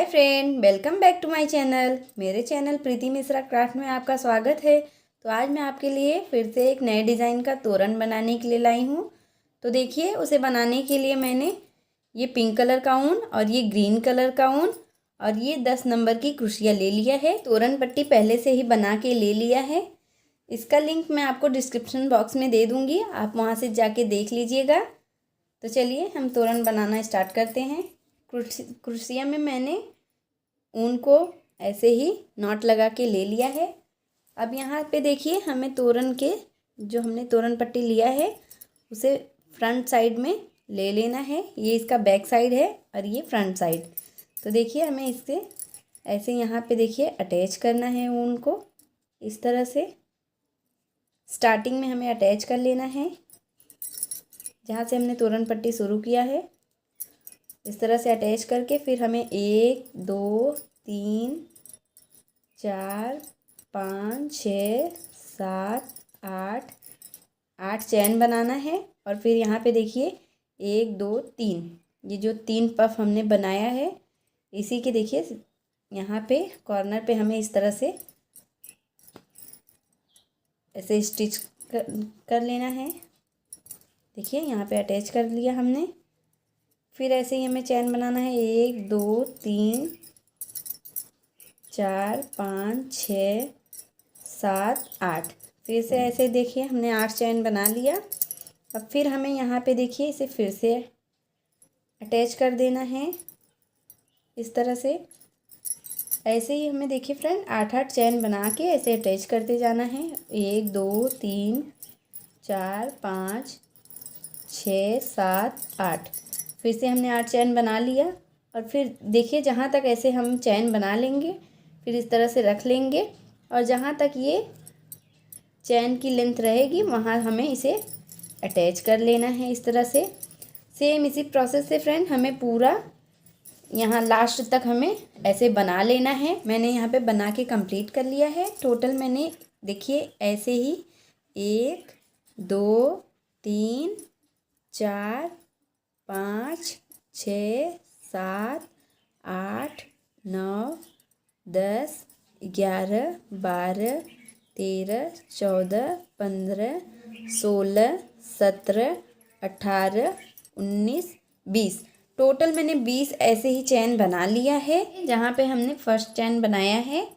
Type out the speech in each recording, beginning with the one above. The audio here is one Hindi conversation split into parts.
Friend, welcome back to my channel. मेरे चैनल प्रीति मिश्रा क्राफ्ट में आपका स्वागत है। तो आज मैं आपके लिए फिर से एक नए डिज़ाइन का तोरण बनाने के लिए लाई हूँ। तो देखिए, उसे बनाने के लिए मैंने ये पिंक कलर का ऊन और ये ग्रीन कलर का ऊन और ये 10 नंबर की क्रोशिया ले लिया है। तोरण पट्टी पहले से ही बना के ले लिया है। इसका लिंक मैं आपको डिस्क्रिप्शन बॉक्स में दे दूँगी, आप वहाँ से जाके देख लीजिएगा। तो चलिए हम तोरण बनाना स्टार्ट करते हैं। क्रोशिया में मैंने ऊन को ऐसे ही नॉट लगा के ले लिया है। अब यहाँ पे देखिए, हमें तोरण के जो हमने तोरण पट्टी लिया है उसे फ्रंट साइड में ले लेना है। ये इसका बैक साइड है और ये फ्रंट साइड। तो देखिए, हमें इससे ऐसे यहाँ पे देखिए अटैच करना है ऊन को। इस तरह से स्टार्टिंग में हमें अटैच कर लेना है, जहाँ से हमने तोरण पट्टी शुरू किया है। इस तरह से अटैच करके फिर हमें 1 2 3 4 5 6 7 8 चैन बनाना है। और फिर यहाँ पे देखिए 1 2 3, ये जो 3 पफ हमने बनाया है, इसी के देखिए यहाँ पे कॉर्नर पे हमें इस तरह से ऐसे स्टिच कर लेना है। देखिए, यहाँ पे अटैच कर लिया हमने। फिर ऐसे ही हमें चैन बनाना है 1 2 3 4 5 6 7 8। फिर से ऐसे देखिए हमने 8 चैन बना लिया। अब फिर हमें यहाँ पे देखिए इसे फिर से अटैच कर देना है इस तरह से। ऐसे ही हमें देखिए फ्रेंड 8 चैन बना के ऐसे अटैच करते जाना है। 1 2 3 4 5 6 7 8। फिर से हमने 8 चैन बना लिया। और फिर देखिए, जहाँ तक ऐसे हम चैन बना लेंगे फिर इस तरह से रख लेंगे, और जहाँ तक ये चैन की लेंथ रहेगी वहाँ हमें इसे अटैच कर लेना है इस तरह से। सेम इसी प्रोसेस से फ्रेंड हमें पूरा यहाँ लास्ट तक हमें ऐसे बना लेना है। मैंने यहाँ पे बना के कंप्लीट कर लिया है। टोटल मैंने देखिए ऐसे ही 1 2 3 4 5 6 7 8 9 10 11 12 13 14 15 16 17 18 19 20। टोटल मैंने 20 ऐसे ही चैन बना लिया है। जहाँ पे हमने फर्स्ट चैन बनाया है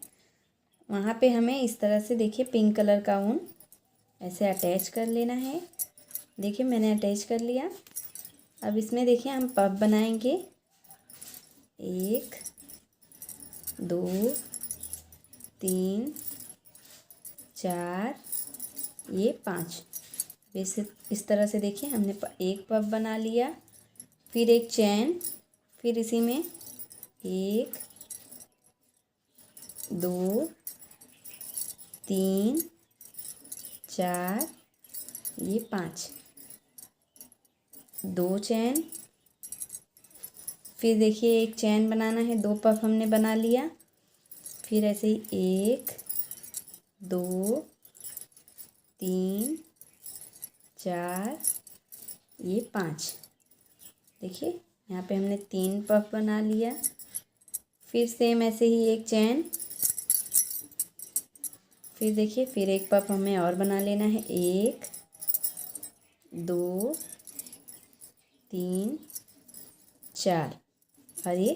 वहाँ पे हमें इस तरह से देखिए पिंक कलर का ऊन ऐसे अटैच कर लेना है। देखिए, मैंने अटैच कर लिया। अब इसमें देखिए हम पफ बनाएंगे 1 2 3 4 ये 5। इस तरह से देखिए हमने एक पफ बना लिया, फिर एक चैन, फिर इसी में 1 2 3 4 ये 5, 2 चैन, फिर देखिए एक चैन बनाना है, 2 पफ हमने बना लिया। फिर ऐसे ही 1 2 3 4 ये 5। देखिए यहाँ पे हमने 3 पफ बना लिया। फिर सेम ऐसे ही एक चैन, फिर देखिए फिर एक पफ हमें और बना लेना है 1 2 3 4 और ये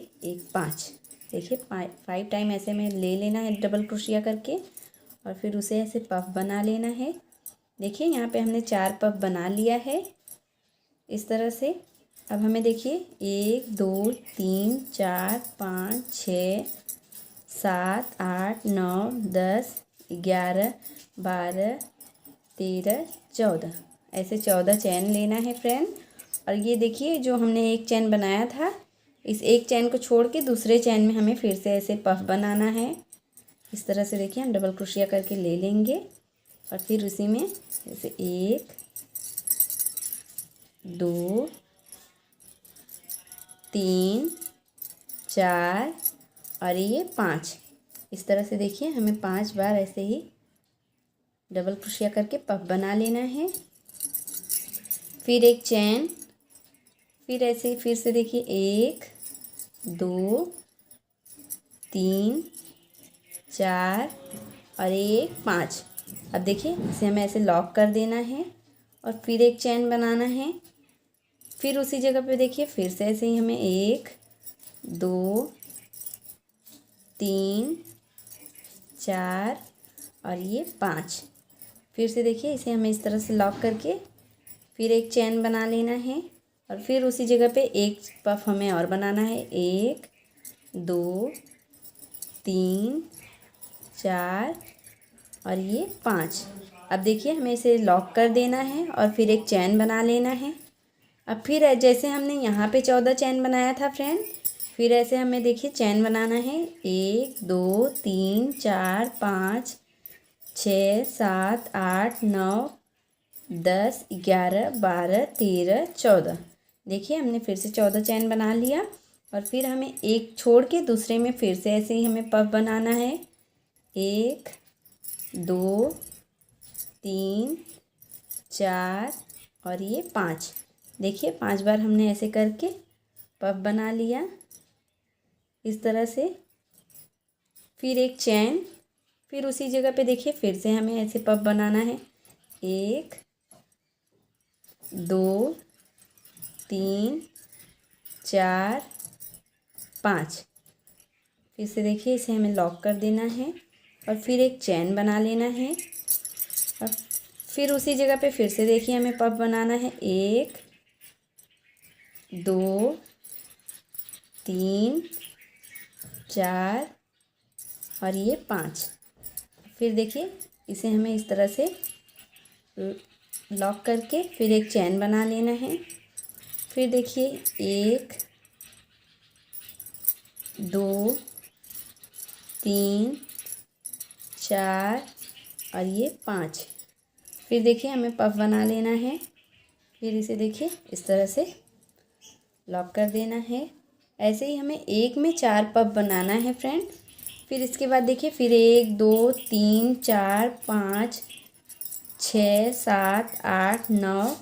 5। देखिए 5 टाइम ऐसे में ले लेना है डबल क्रोशिया करके, और फिर उसे ऐसे पफ बना लेना है। देखिए यहाँ पे हमने 4 पफ बना लिया है इस तरह से। अब हमें देखिए 1 2 3 4 5 6 7 8 9 10 11 12 13 14 ऐसे 14 चैन लेना है फ्रेंड। और ये देखिए जो हमने एक चैन बनाया था, इस एक चैन को छोड़ के दूसरे चैन में हमें फिर से ऐसे पफ बनाना है इस तरह से। देखिए हम डबल क्रोशिया करके ले लेंगे और फिर उसी में जैसे 1 2 3 4 और ये 5। इस तरह से देखिए हमें 5 बार ऐसे ही डबल क्रोशिया करके पफ बना लेना है। फिर एक चैन, फिर ऐसे ही फिर से देखिए 1 2 3 4 और एक 5। अब देखिए इसे हमें ऐसे लॉक कर देना है और फिर एक चैन बनाना है। फिर उसी जगह पे देखिए फिर से ऐसे ही हमें 1 2 3 4 और ये 5। फिर से देखिए इसे हमें इस तरह से लॉक करके फिर एक चैन बना लेना है और फिर उसी जगह पे एक पफ हमें और बनाना है। 1 2 3 4 और ये 5। अब देखिए हमें इसे लॉक कर देना है और फिर एक चैन बना लेना है। अब फिर जैसे हमने यहाँ पे 14 चैन बनाया था फ्रेंड, फिर ऐसे हमें देखिए चैन बनाना है। 1 2 3 4 5 6 7 8 9 10 11 12 13 14। देखिए हमने फिर से 14 चैन बना लिया और फिर हमें एक छोड़ के दूसरे में फिर से ऐसे ही हमें पफ बनाना है। 1 2 3 4 और ये 5। देखिए 5 बार हमने ऐसे करके पफ बना लिया इस तरह से। फिर एक चैन, फिर उसी जगह पे देखिए फिर से हमें ऐसे पफ बनाना है। 1 2 3 4 5। फिर से देखिए इसे हमें लॉक कर देना है और फिर एक चैन बना लेना है और फिर उसी जगह पे फिर से देखिए हमें पफ बनाना है। 1 2 3 4 और ये 5। फिर देखिए इसे हमें इस तरह से लॉक करके फिर एक चैन बना लेना है। फिर देखिए 1 2 3 4 और ये 5। फिर देखिए हमें पफ बना लेना है। फिर इसे देखिए इस तरह से लॉक कर देना है। ऐसे ही हमें एक में 4 पफ बनाना है फ्रेंड। फिर इसके बाद देखिए फिर 1 2 3 4 5 6 7 8 9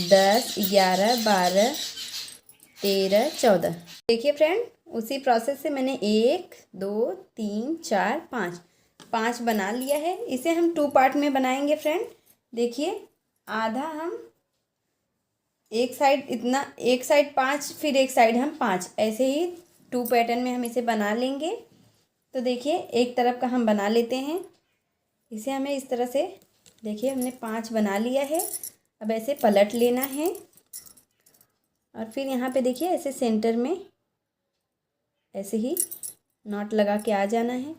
10 11 12 13 14। देखिए फ्रेंड उसी प्रोसेस से मैंने 1 2 3 4 5 बना लिया है। इसे हम 2 पार्ट में बनाएंगे फ्रेंड। देखिए आधा हम एक साइड इतना, एक साइड 5 फिर एक साइड हम 5, ऐसे ही 2 पैटर्न में हम इसे बना लेंगे। तो देखिए एक तरफ का हम बना लेते हैं। इसे हमें इस तरह से देखिए हमने 5 बना लिया है। अब ऐसे पलट लेना है और फिर यहाँ पे देखिए ऐसे सेंटर में ऐसे ही नॉट लगा के आ जाना है।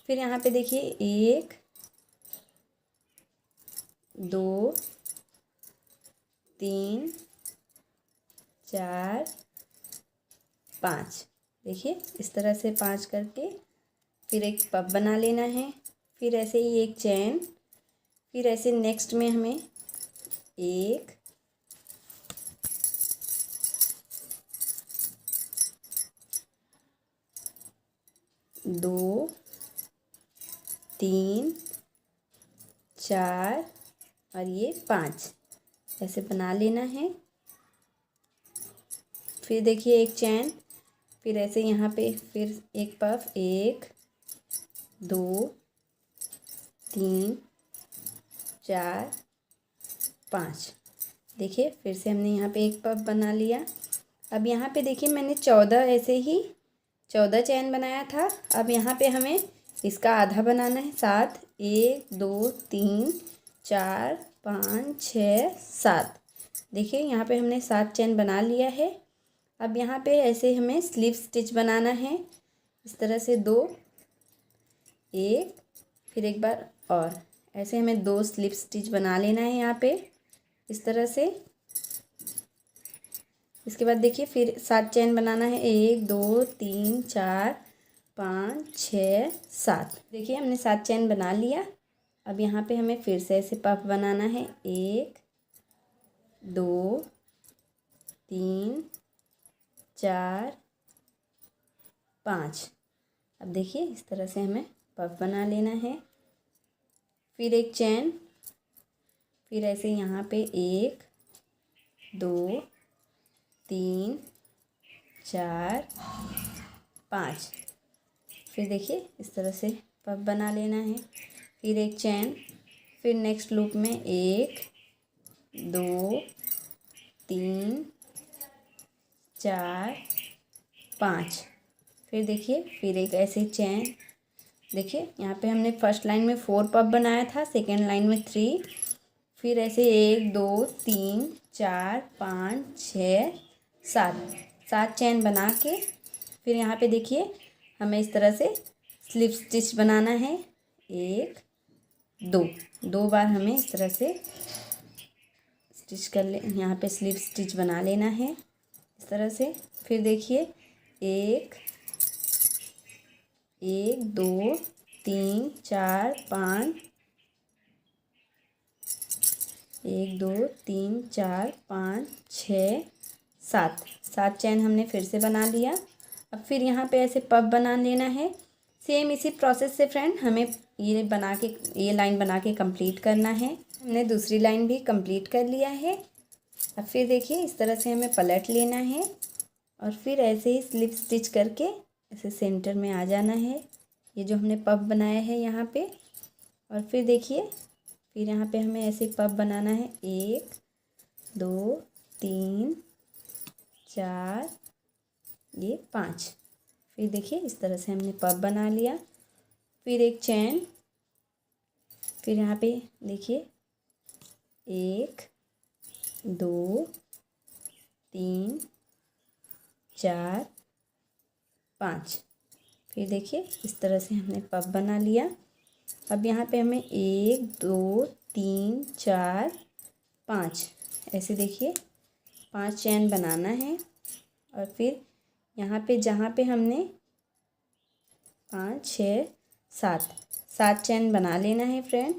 फिर यहाँ पे देखिए 1 2 3 4 5। देखिए इस तरह से 5 करके फिर एक पफ बना लेना है। फिर ऐसे ही एक चैन, फिर ऐसे नेक्स्ट में हमें 1 2 3 4 और ये 5 ऐसे बना लेना है। फिर देखिए एक चैन, फिर ऐसे यहाँ पे फिर एक पफ 1 2 3 4 5। देखिए फिर से हमने यहाँ पे एक पफ बना लिया। अब यहाँ पे देखिए मैंने 14 ऐसे ही 14 चैन बनाया था। अब यहाँ पे हमें इसका आधा बनाना है 7। 1 2 3 4 5 6 7। देखिए यहाँ पे हमने 7 चैन बना लिया है। अब यहाँ पे ऐसे हमें स्लिप स्टिच बनाना है इस तरह से 2, एक फिर एक बार और ऐसे हमें 2 स्लिप स्टिच बना लेना है यहाँ पे इस तरह से। इसके बाद देखिए फिर 7 चैन बनाना है। 1 2 3 4 5 6 7। देखिए हमने 7 चैन बना लिया। अब यहाँ पे हमें फिर से ऐसे पफ बनाना है। 1 2 3 4 5। अब देखिए इस तरह से हमें पफ बना लेना है। फिर एक चैन, फिर ऐसे यहाँ पे 1 2 3 4 5। फिर देखिए इस तरह से पफ बना लेना है। फिर एक चैन, फिर नेक्स्ट लूप में 1 2 3 4 5। फिर देखिए फिर एक ऐसे चैन, देखिए यहाँ पे हमने फर्स्ट लाइन में 4 पफ बनाया था, सेकेंड लाइन में 3। फिर ऐसे 1 2 3 4 5 6 7 चैन बना के फिर यहाँ पे देखिए हमें इस तरह से स्लिप स्टिच बनाना है। 1 2 बार हमें इस तरह से स्टिच कर ले, यहाँ पे स्लिप स्टिच बना लेना है इस तरह से। फिर देखिए 1 2 3 4 5, 1 2 3 4 5 6 7 चैन हमने फिर से बना लिया। अब फिर यहाँ पे ऐसे पफ बना लेना है। सेम इसी प्रोसेस से फ्रेंड हमें ये लाइन बना के कंप्लीट करना है। हमने दूसरी लाइन भी कंप्लीट कर लिया है। अब फिर देखिए इस तरह से हमें पलट लेना है और फिर ऐसे ही स्लिप स्टिच करके ऐसे सेंटर में आ जाना है, ये जो हमने पफ बनाया है यहाँ पे। और फिर देखिए फिर यहाँ पे हमें ऐसे पफ बनाना है। 1 2 3 4 ये 5। फिर देखिए इस तरह से हमने पफ बना लिया। फिर एक चैन, फिर यहाँ पे देखिए 1 2 3 4 5। फिर देखिए इस तरह से हमने पफ बना लिया। अब यहाँ पे हमें 1 2 3 4 5 ऐसे देखिए 5 चैन बनाना है। और फिर यहाँ पे जहाँ पे हमने 5 6 7 चैन बना लेना है फ्रेंड।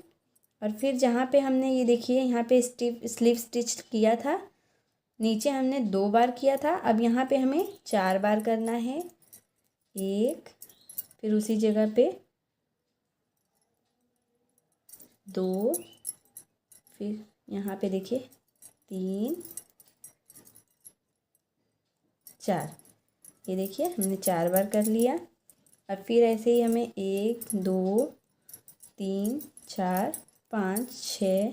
और फिर जहाँ पे हमने ये देखिए यहाँ पे स्लिप स्टिच किया था, नीचे हमने 2 बार किया था, अब यहाँ पे हमें 4 बार करना है। 1, फिर उसी जगह पे 2, फिर यहाँ पे देखिए 3 4, ये देखिए हमने 4 बार कर लिया। अब फिर ऐसे ही हमें 1 2 3 4 5 6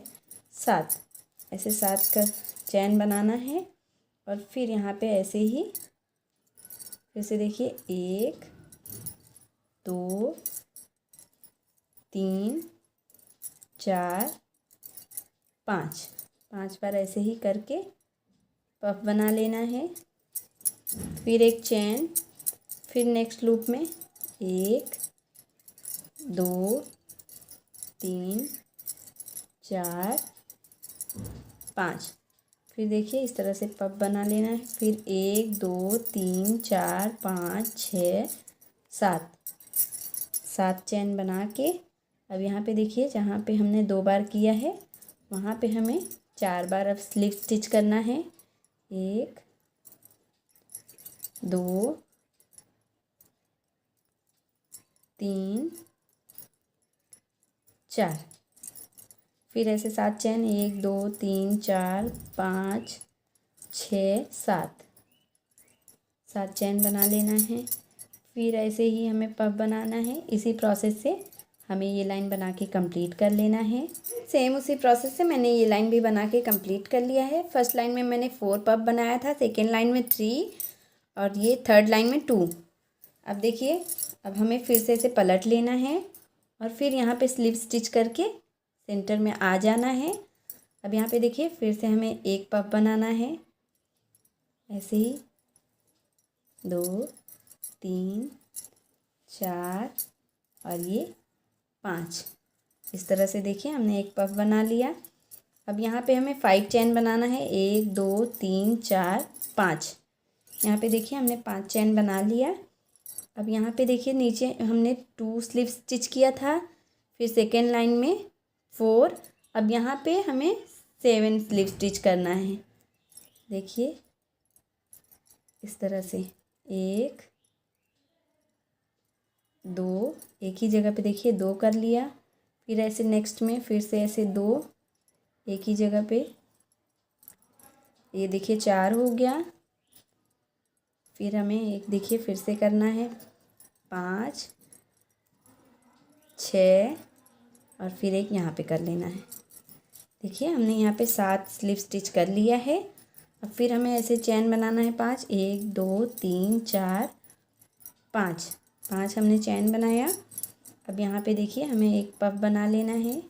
7 ऐसे 7 का चैन बनाना है। और फिर यहाँ पे ऐसे ही फिर से देखिए 1 2 3 4 5 बार ऐसे ही करके पफ बना लेना है। फिर एक चैन, फिर नेक्स्ट लूप में 1 2 3 4 5। फिर देखिए इस तरह से पफ बना लेना है। फिर 1 2 3 4 5 6 7 चैन बना के अब यहाँ पे देखिए जहाँ पे हमने 2 बार किया है वहाँ पे हमें 4 बार अब स्लिप स्टिच करना है। 1 2 3 4, फिर ऐसे 7 चैन 1 2 3 4 5 6 7 चैन बना लेना है। फिर ऐसे ही हमें पफ बनाना है। इसी प्रोसेस से हमें ये लाइन बना के कंप्लीट कर लेना है। सेम उसी प्रोसेस से मैंने ये लाइन भी बना के कंप्लीट कर लिया है। फर्स्ट लाइन में मैंने 4 पफ बनाया था, सेकेंड लाइन में 3 और ये थर्ड लाइन में 2। अब देखिए अब हमें फिर से इसे पलट लेना है और फिर यहाँ पे स्लिप स्टिच करके सेंटर में आ जाना है। अब यहाँ पे देखिए फिर से हमें एक पफ बनाना है, ऐसे ही 2 3 4 और ये 5। इस तरह से देखिए हमने एक पफ बना लिया। अब यहाँ पे हमें 5 चैन बनाना है, 1 2 3 4 5। यहाँ पे देखिए हमने 5 चैन बना लिया। अब यहाँ पे देखिए नीचे हमने 2 स्लिप स्टिच किया था, फिर सेकेंड लाइन में 4। अब यहाँ पे हमें 7 स्लिप स्टिच करना है। देखिए इस तरह से 1 2, एक ही जगह पे देखिए 2 कर लिया। फिर ऐसे नेक्स्ट में फिर से ऐसे 2 एक ही जगह पे, ये देखिए 4 हो गया। फिर हमें एक देखिए फिर से करना है 5 6 और फिर एक यहाँ पे कर लेना है। देखिए हमने यहाँ पे 7 स्लिप स्टिच कर लिया है। अब फिर हमें ऐसे चैन बनाना है 5, 1 2 3 4 5 5 हमने चैन बनाया। अब यहाँ पे देखिए हमें एक पफ बना लेना है,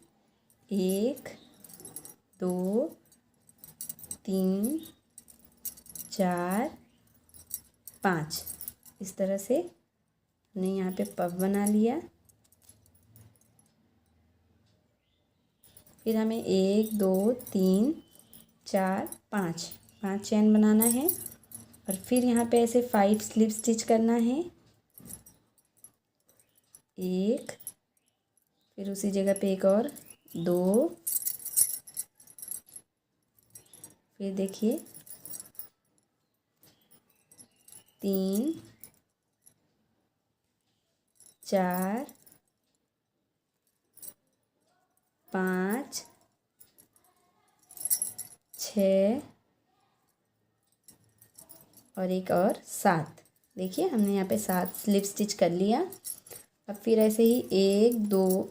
1 2 3 4 5। इस तरह से हमने यहाँ पे पफ बना लिया। फिर हमें 1 2 3 4 5 5 चैन बनाना है और फिर यहाँ पे ऐसे 5 स्लिप स्टिच करना है, 1 फिर उसी जगह पे एक और 2, फिर देखिए 3 4 5 6 और एक और 7। देखिए हमने यहाँ पे 7 स्लिप स्टिच कर लिया। अब फिर ऐसे ही 1 2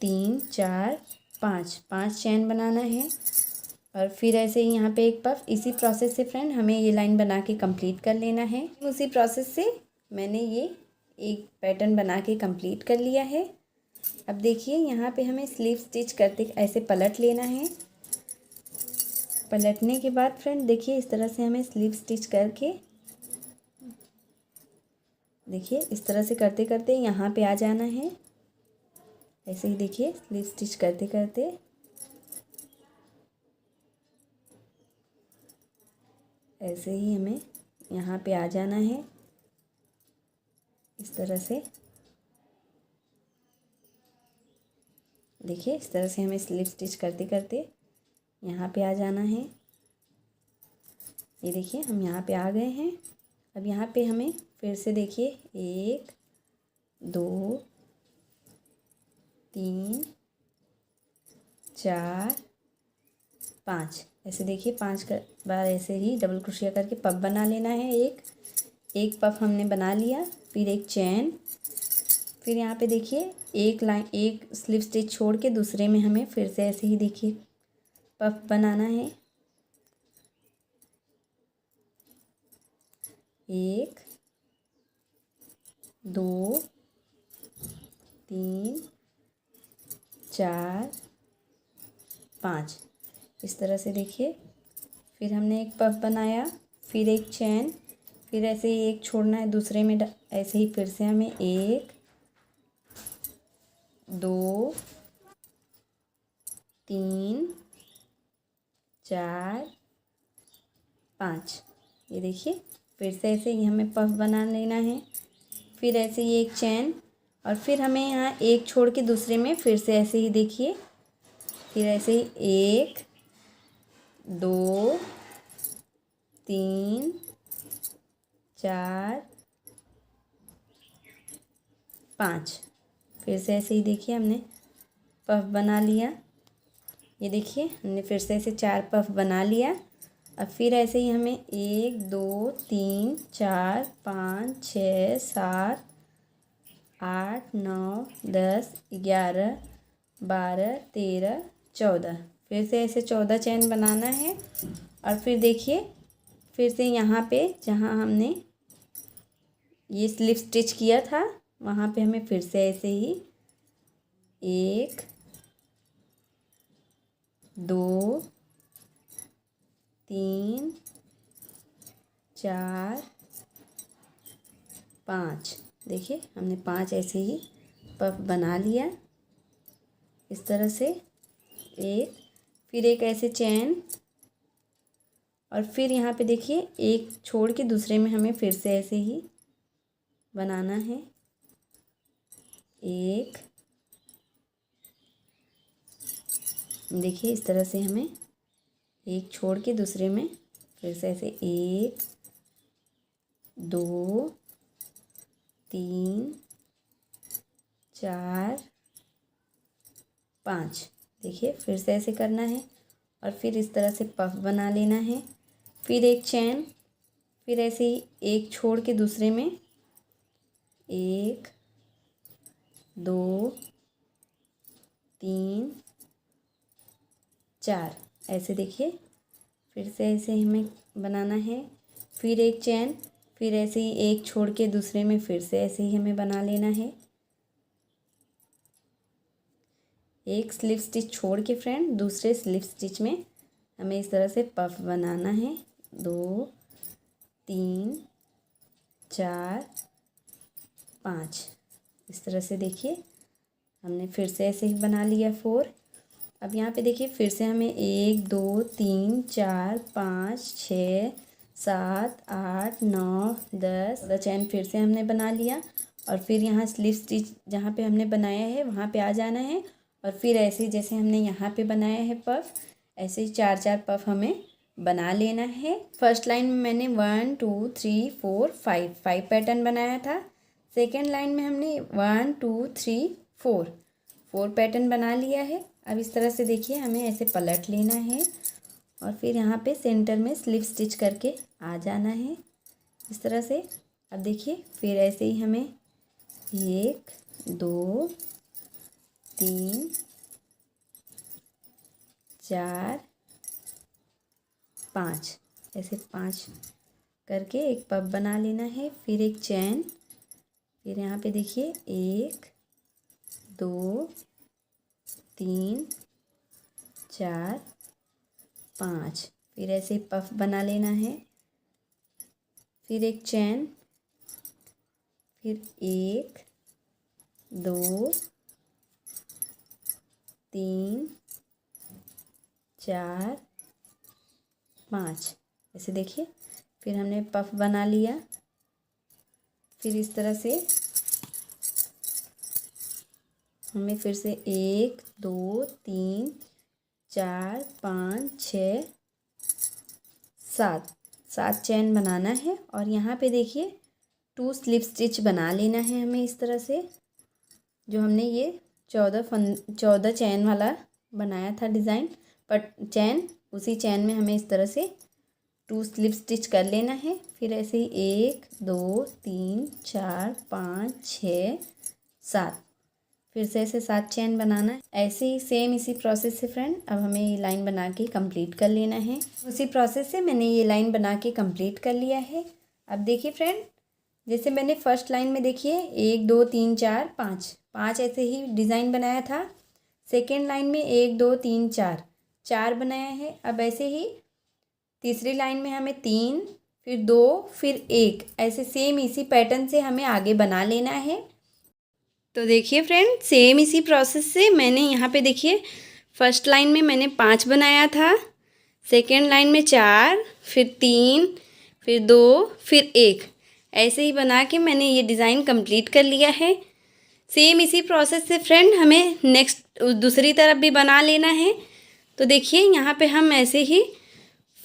3 4 5 5 चैन बनाना है और फिर ऐसे ही यहाँ पे एक पफ। इसी प्रोसेस से फ्रेंड हमें ये लाइन बना के कंप्लीट कर लेना है। उसी प्रोसेस से मैंने ये एक पैटर्न बना के कंप्लीट कर लिया है। अब देखिए यहाँ पे हमें स्लीव स्टिच करते ऐसे पलट लेना है। पलटने के बाद फ्रेंड देखिए इस तरह से हमें स्लीव स्टिच करके, देखिए इस तरह से करते करते यहाँ पे आ जाना है। ऐसे ही देखिए स्लीव स्टिच करते करते ऐसे ही हमें यहाँ पे आ जाना है। इस तरह से देखिए इस तरह से हमें स्लीव स्टिच करते करते यहाँ पे आ जाना है। ये देखिए हम यहाँ पे आ गए हैं। अब यहाँ पे हमें फिर से देखिए 1 2 3 4 5 ऐसे देखिए 5 बार ऐसे ही डबल क्रोशिया करके पफ बना लेना है। एक पफ हमने बना लिया, फिर एक चैन, फिर यहाँ पे देखिए एक लाइन एक स्लिप स्टिच छोड़ के दूसरे में हमें फिर से ऐसे ही देखिए पफ बनाना है। 1 2 3 4 5 इस तरह से देखिए। फिर हमने एक पफ बनाया, फिर एक चैन, फिर ऐसे ही एक छोड़ना है दूसरे में ऐसे ही फिर से हमें 1 2 3 4 5। ये देखिए फिर से ऐसे ही हमें पफ बना लेना है। फिर ऐसे ही एक चैन और फिर हमें यहाँ एक छोड़ के दूसरे में फिर से ऐसे ही देखिए, फिर ऐसे ही 1 2 3 4 5। फिर से ऐसे ही देखिए हमने पफ बना लिया। ये देखिए हमने फिर से ऐसे 4 पफ बना लिया। अब फिर ऐसे ही हमें 1 2 3 4 5 6 7 8 9 10 11 12 13 14 फिर से ऐसे 14 चैन बनाना है। और फिर देखिए फिर से यहाँ पे जहाँ हमने ये स्लिप स्टिच किया था वहाँ पे हमें फिर से ऐसे ही 1 2 3 4 5। देखिए हमने 5 ऐसे ही पफ बना लिया इस तरह से। एक फिर एक ऐसे चैन और फिर यहाँ पे देखिए एक छोड़ के दूसरे में हमें फिर से ऐसे ही बनाना है। एक देखिए इस तरह से हमें एक छोड़ के दूसरे में फिर से ऐसे 1 2 3 4 5। देखिए फिर से ऐसे करना है और फिर इस तरह से पफ बना लेना है। फिर एक चैन, फिर ऐसे ही एक छोड़ के दूसरे में 1 2 3 4 ऐसे देखिए। फिर से ऐसे ही हमें बनाना है। फिर एक चैन, फिर ऐसे ही एक छोड़ के दूसरे में फिर से ऐसे ही हमें बना लेना है। एक स्लिप स्टिच छोड़ के फ्रेंड दूसरे स्लिप स्टिच में हमें इस तरह से पफ बनाना है। 2 3 4 5 इस तरह से देखिए हमने फिर से ऐसे ही बना लिया 4। अब यहाँ पे देखिए फिर से हमें 1 2 3 4 5 6 7 8 9 10 चैन फिर से हमने बना लिया। और फिर यहाँ स्लिप स्टिच जहाँ पे हमने बनाया है वहाँ पे आ जाना है। और फिर ऐसे ही जैसे हमने यहाँ पे बनाया है पफ, ऐसे ही 4 पफ हमें बना लेना है। फर्स्ट लाइन में मैंने 1 2 3 4 5 पैटर्न बनाया था। सेकेंड लाइन में हमने 1 2 3 4 पैटर्न बना लिया है। अब इस तरह से देखिए हमें ऐसे पलट लेना है और फिर यहाँ पे सेंटर में स्लिप स्टिच करके आ जाना है इस तरह से। अब देखिए फिर ऐसे ही हमें 1 2 3 4 5 ऐसे 5 करके एक पफ बना लेना है। फिर एक चैन, फिर यहाँ पे देखिए 1 2 3 4 5 फिर ऐसे पफ बना लेना है। फिर एक चैन, फिर 1 2 3 4 5 ऐसे देखिए फिर हमने पफ बना लिया। फिर इस तरह से हमें फिर से 1 2 3 4 5 6 7 चैन बनाना है। और यहाँ पे देखिए 2 स्लिप स्टिच बना लेना है हमें इस तरह से। जो हमने ये 14 चैन वाला बनाया था डिज़ाइन पर चैन, उसी चैन में हमें इस तरह से 2 स्लिप स्टिच कर लेना है। फिर ऐसे ही 1 2 3 4 5 6 7 फिर से ऐसे 7 चैन बनाना है। ऐसे ही सेम इसी प्रोसेस से फ्रेंड अब हमें ये लाइन बना के कंप्लीट कर लेना है। उसी प्रोसेस से मैंने ये लाइन बना के कंप्लीट कर लिया है। अब देखिए फ्रेंड जैसे मैंने फर्स्ट लाइन में देखिए 1 2 3 4 5 ऐसे ही डिज़ाइन बनाया था। सेकेंड लाइन में 1 2 3 4 बनाया है। अब ऐसे ही तीसरी लाइन में हमें 3 फिर 2 फिर 1 ऐसे सेम इसी पैटर्न से हमें आगे बना लेना है। तो देखिए फ्रेंड सेम इसी प्रोसेस से मैंने यहाँ पे देखिए फर्स्ट लाइन में मैंने 5 बनाया था, सेकेंड लाइन में 4 फिर 3 फिर 2 फिर 1 ऐसे ही बना के मैंने ये डिज़ाइन कंप्लीट कर लिया है। सेम इसी प्रोसेस से फ्रेंड हमें नेक्स्ट दूसरी तरफ भी बना लेना है। तो देखिए यहाँ पे हम ऐसे ही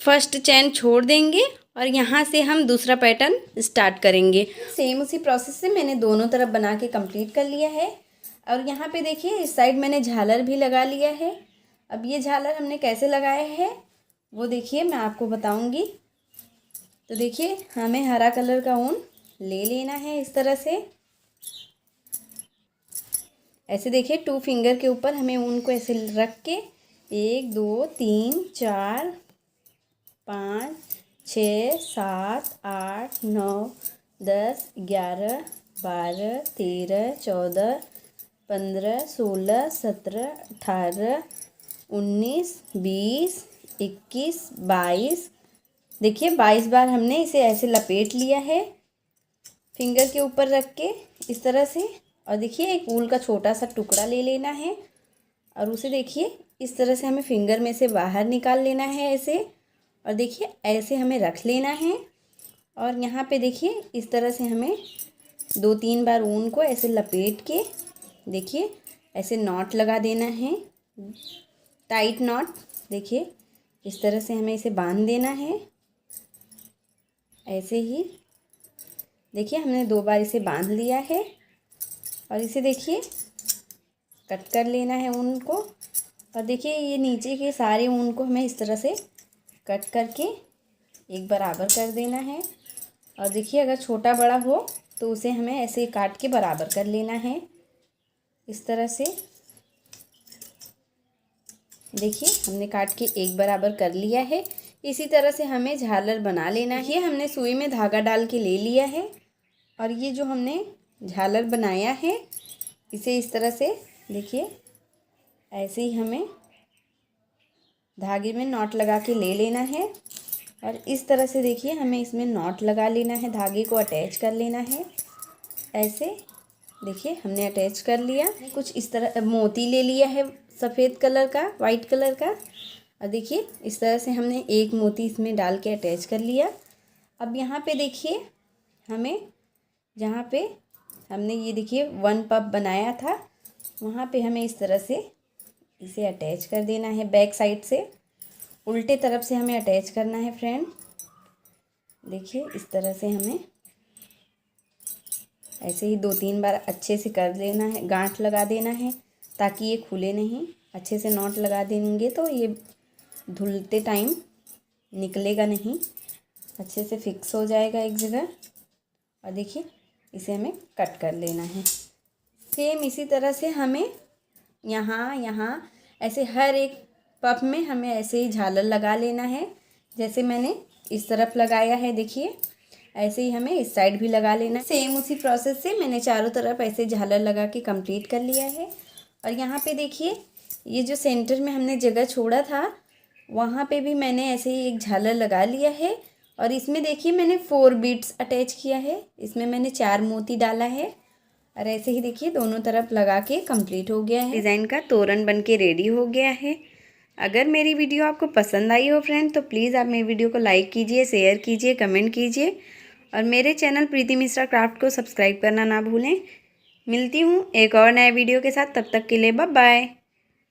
फर्स्ट चैन छोड़ देंगे और यहाँ से हम दूसरा पैटर्न स्टार्ट करेंगे। सेम उसी प्रोसेस से मैंने दोनों तरफ बना के कंप्लीट कर लिया है। और यहाँ पे देखिए इस साइड मैंने झालर भी लगा लिया है। अब ये झालर हमने कैसे लगाया है वो देखिए मैं आपको बताऊँगी। तो देखिए हमें हरा कलर का ऊन ले लेना है इस तरह से। ऐसे देखिए 2 फिंगर के ऊपर हमें ऊन को ऐसे रख के 1 2 3 4 5 6 7 8 9 10 11 12 13 14 15 16 17 18 19 20 21 22 देखिए 22 बार हमने इसे ऐसे लपेट लिया है फिंगर के ऊपर रख के इस तरह से। और देखिए एक ऊल का छोटा सा टुकड़ा ले लेना है और उसे देखिए इस तरह से हमें फिंगर में से बाहर निकाल लेना है ऐसे। और देखिए ऐसे हमें रख लेना है और यहाँ पे देखिए इस तरह से हमें 2-3 बार ऊन को ऐसे लपेट के देखिए ऐसे नॉट लगा देना है, टाइट नॉट। देखिए इस तरह से हमें इसे बांध देना है ऐसे ही। देखिए हमने 2 बार इसे बांध लिया है और इसे देखिए कट कर लेना है ऊन को। और देखिए ये नीचे के सारे ऊन को हमें इस तरह से कट करके एक बराबर कर देना है। और देखिए अगर छोटा बड़ा हो तो उसे हमें ऐसे काट के बराबर कर लेना है, इस तरह से। देखिए हमने काट के एक बराबर कर लिया है। इसी तरह से हमें झालर बना लेना है। ये हमने सुई में धागा डाल के ले लिया है और ये जो हमने झालर बनाया है इसे इस तरह से देखिए ऐसे ही हमें धागे में नॉट लगा के ले लेना है। और इस तरह से देखिए हमें इसमें नॉट लगा लेना है, धागे को अटैच कर लेना है ऐसे। देखिए हमने अटैच कर लिया। कुछ इस तरह मोती ले लिया है सफ़ेद कलर का, वाइट कलर का। और देखिए इस तरह से हमने एक मोती इसमें डाल के अटैच कर लिया। अब यहाँ पे देखिए हमें जहाँ पे हमने ये देखिए 1 पफ बनाया था वहाँ पे हमें इस तरह से इसे अटैच कर देना है। बैक साइड से उल्टे तरफ से हमें अटैच करना है फ्रेंड। देखिए इस तरह से हमें ऐसे ही 2-3 बार अच्छे से कर देना है, गांठ लगा देना है ताकि ये खुले नहीं। अच्छे से नॉट लगा देंगे तो ये धुलते टाइम निकलेगा नहीं, अच्छे से फिक्स हो जाएगा एक जगह। और देखिए इसे हमें कट कर लेना है। सेम इसी तरह से हमें यहाँ ऐसे हर एक पफ में हमें ऐसे ही झालर लगा लेना है। जैसे मैंने इस तरफ लगाया है देखिए ऐसे ही हमें इस साइड भी लगा लेना है। सेम उसी प्रोसेस से मैंने चारों तरफ ऐसे झालर लगा के कंप्लीट कर लिया है। और यहाँ पे देखिए ये जो सेंटर में हमने जगह छोड़ा था वहाँ पे भी मैंने ऐसे ही एक झालर लगा लिया है। और इसमें देखिए मैंने 4 बीड्स अटैच किया है, इसमें मैंने 4 मोती डाला है। और ऐसे ही देखिए दोनों तरफ लगा के कंप्लीट हो गया है। डिज़ाइन का तोरण बन के रेडी हो गया है। अगर मेरी वीडियो आपको पसंद आई हो फ्रेंड तो प्लीज़ आप मेरी वीडियो को लाइक कीजिए, शेयर कीजिए, कमेंट कीजिए और मेरे चैनल प्रीति मिश्रा क्राफ्ट को सब्सक्राइब करना ना भूलें। मिलती हूँ एक और नए वीडियो के साथ, तब तक के लिए बाय बाय।